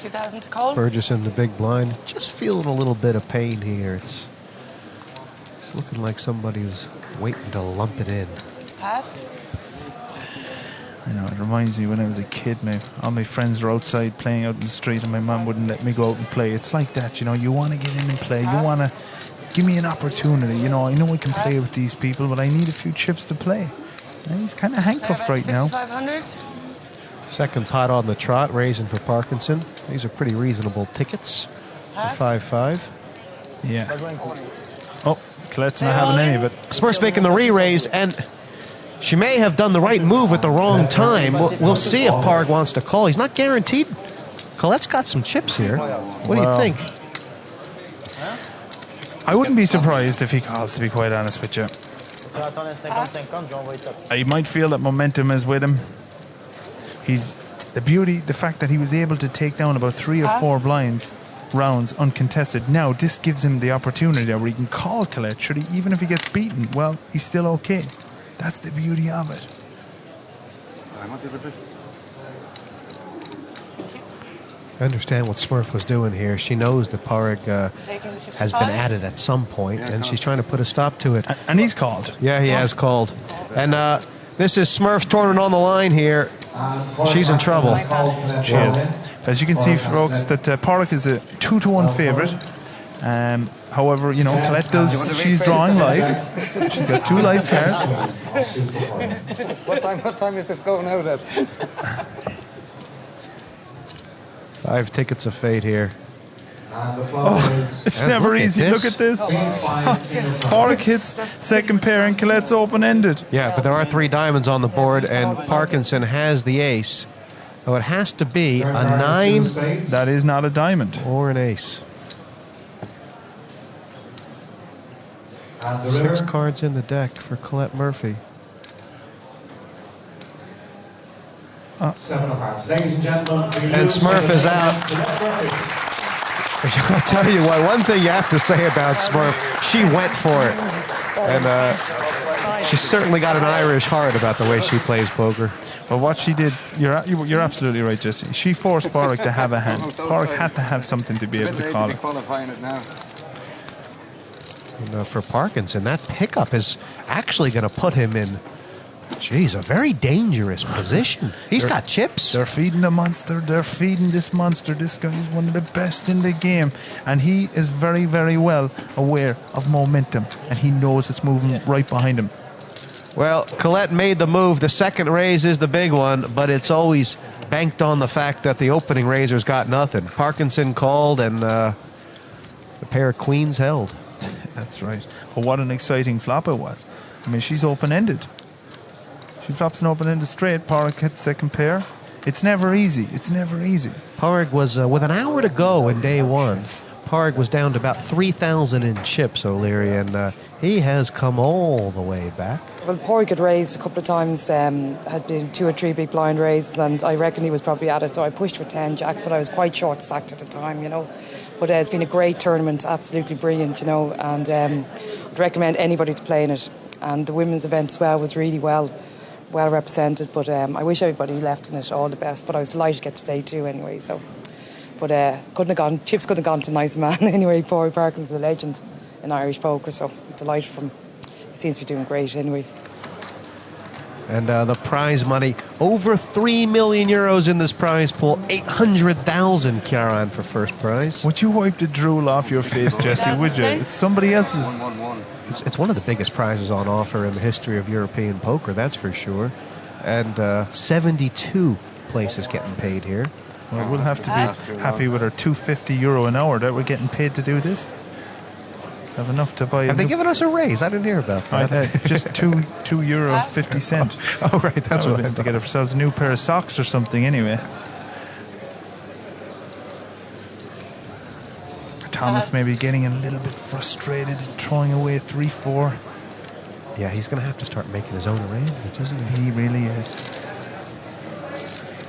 2,000 to call. Burgess in the big blind. Just feeling a little bit of pain here. It's looking like somebody's waiting to lump it in. Pass. You know, it reminds me when I was a kid, all my friends were outside playing out in the street and my mum wouldn't let me go out and play. It's like that, you know, you want to get in and play. You want to give me an opportunity. You know, I know I can play with these people, but I need a few chips to play. And he's kind of handcuffed right now. 5,500. Second pot on the trot, raising for Parkinson. These are pretty reasonable tickets. 5-5. Yeah. Oh, Colette's not having any of it. Smurf's making the re-raise, and she may have done the right move at the wrong time. We'll see if Parg wants to call. He's not guaranteed. Colette's got some chips here. What do you think? I wouldn't be surprised if he calls, to be quite honest with you. I might feel that momentum is with him. He's the fact that he was able to take down about 3 or 4 rounds uncontested. Now this gives him the opportunity where he can call Colette. Even if he gets beaten, well, he's still okay. That's the beauty of it. I understand what Smurf was doing here. She knows that Parg has been at it at some point, and she's trying to put a stop to it. And he's called. Yeah, he has called. And this is Smurf's tournament on the line here. She's in trouble. She is. As you can see, folks, that Parg is a 2-1 favourite. However, you know, Colette she's drawing live. She's got 2 live cards. What time is this going out at? 5 tickets of fate here. Oh, it's never easy. Look at this. Parg hits second pair and Colette's open-ended. Yeah, but there are 3 diamonds on the board, and Parkinson has the ace. So it has to be a 9. That is not a diamond. Or an ace. 6 cards in the deck for Colette Murphy. 7 of hearts. Ladies and gentlemen, and Smurf is out. I'll tell you what, one thing you have to say about Smurf, she went for it. And she's certainly got an Irish heart about the way she plays poker. Well, what she did, you're absolutely right, Jesse. She forced Parg to have a hand. Parg had to have something to be able to call it. And, for Parkinson, that pickup is actually going to put him in, geez, a very dangerous position. He's got chips. They're feeding the monster. They're feeding this monster. This guy is one of the best in the game. And he is very, very well aware of momentum. And he knows it's moving right behind him. Well, Colette made the move. The second raise is the big one, but it's always banked on the fact that the opening raiser's got nothing. Parkinson called, and the pair of queens held. That's right. But what an exciting flop it was. I mean, she's open-ended. She flops an open-ended straight. Parg hits second pair. It's never easy. It's never easy. Parg was, with an hour to go in day 1, Parg was down to about 3,000 in chips, O'Leary, and he has come all the way back. Well, Parg had raised a couple of times, had been 2 or 3 big blind raises, and I reckon he was probably at it, so I pushed for 10 jack, but I was quite short stacked at the time, you know. But it's been a great tournament, absolutely brilliant, you know, and I'd recommend anybody to play in it. And the women's event as well was really well represented, but I wish everybody left in it all the best, but I was delighted to get to stay too anyway, so. But chips couldn't have gone to nice man anyway. Parg Parkinson's a legend in Irish poker, so I'm delighted for him. He seems to be doing great anyway. And the prize money, over 3 million euros in this prize pool, 800,000 Kieran for first prize. Would you wipe the drool off your face, Jesse, would you? It's somebody else's. It's one of the biggest prizes on offer in the history of European poker, that's for sure. And 72 places getting paid here. Well, we'll have to be happy with our €250 an hour that we're getting paid to do this. Have enough to buy. Have they given us a raise? I didn't hear about that. Just €2.50. Oh, right, that's what I have to get ourselves a new pair of socks or something anyway. Thomas may be getting a little bit frustrated, throwing away 3-4. Yeah, he's going to have to start making his own arrangements, isn't he? He really is.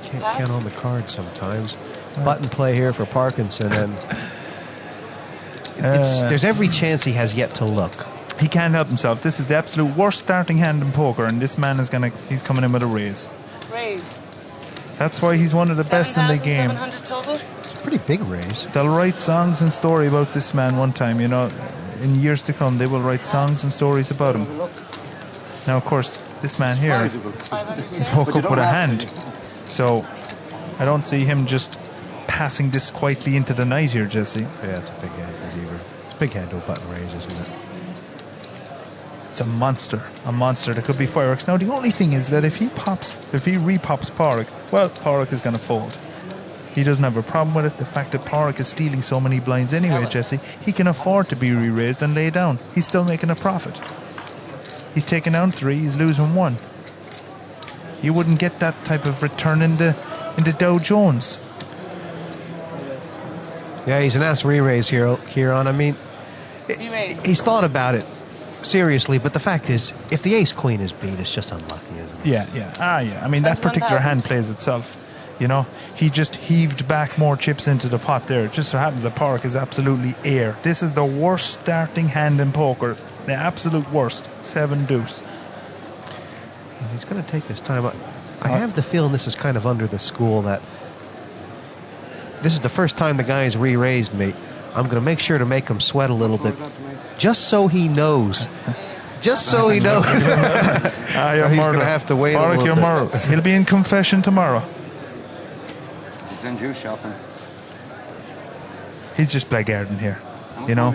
Can't count on the cards sometimes. Button play here for Parkinson, and there's every chance he has yet to look. He can't help himself. This is the absolute worst starting hand in poker, and this man is he's coming in with a raise. Raise. That's why he's one of the best in the game. 7,700 total. pretty big raise. They'll write songs and story about this man one time, you know. In years to come, they will write songs and stories about him. Now, of course, this man here he's woke up with a hand. So I don't see him just passing this quietly into the night here, Jesse. Yeah, it's a big hand for Deaver. It's a big hand to a button raise, isn't it? It's a monster that could be fireworks. Now, the only thing is that if he repops Pádraig, well, Pádraig is going to fold. He doesn't have a problem with it. The fact that Pádraig is stealing so many blinds anyway, Jesse, he can afford to be re-raised and lay down. He's still making a profit. He's taking down 3, he's losing 1. You wouldn't get that type of return in the Dow Jones. Yeah, he's announced re-raise here, Kieran. I mean, he's thought about it seriously, but the fact is, if the ace-queen is beat, it's just unlucky, isn't it? Yeah. I mean, that particular hand plays itself. You know, he just heaved back more chips into the pot there. It just so happens that Pádraig is absolutely air. This is the worst starting hand in poker. The absolute worst. 7 deuce. He's going to take his time. I have the feeling this is kind of under the school that this is the first time the guy's re-raised me. I'm going to make sure to make him sweat a little bit, just so he knows. Just so he knows. He's going to have to wait a little bit. He'll be in confession tomorrow. He's in juice shopping. He's just blackguarding here, you know.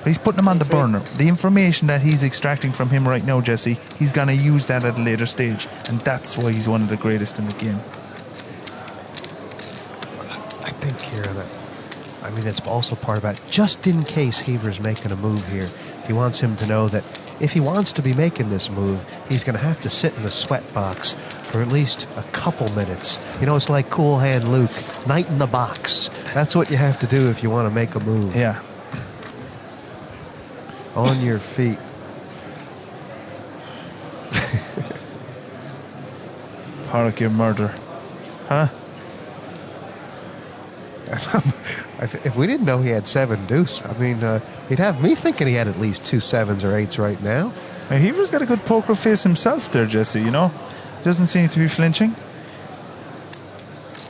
He's putting him on the burner. The information that he's extracting from him right now, Jesse, he's going to use that at a later stage, and that's why he's one of the greatest in the game. I think here that, I mean, it's also part of that. Just in case Heaver's making a move here, he wants him to know that if he wants to be making this move, he's going to have to sit in the sweat box for at least a couple minutes. You know, it's like Cool Hand Luke, night in the box. That's what you have to do if you want to make a move. Yeah. On your feet. Pádraig, your murder. Huh? If we didn't know he had 7 deuce, I mean, he'd have me thinking he had at least 2 7s or 8s right now. Heaver's got a good poker face himself there, Jesse, you know. Doesn't seem to be flinching.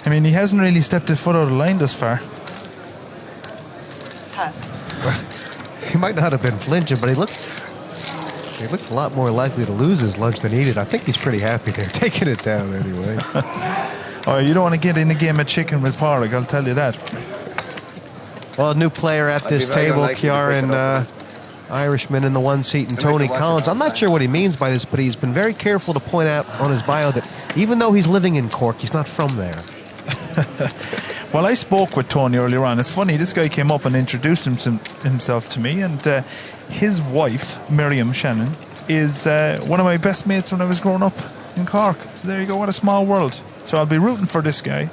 I mean, he hasn't really stepped his foot out of line thus far. He might not have been flinching, but he looked a lot more likely to lose his lunch than he did. I think he's pretty happy there, taking it down anyway. Oh, you don't want to get in a game of chicken with Pádraig, I'll tell you that. Well, a new player at this table, Kieran Irishman in the 1 seat, and Tony Collins. I'm not sure what he means by this, but he's been very careful to point out on his bio that even though he's living in Cork, he's not from there. Well, I spoke with Tony earlier on. It's funny, this guy came up and introduced himself to me, and his wife, Miriam Shannon, is one of my best mates when I was growing up in Cork. So there you go, what a small world. So I'll be rooting for this guy.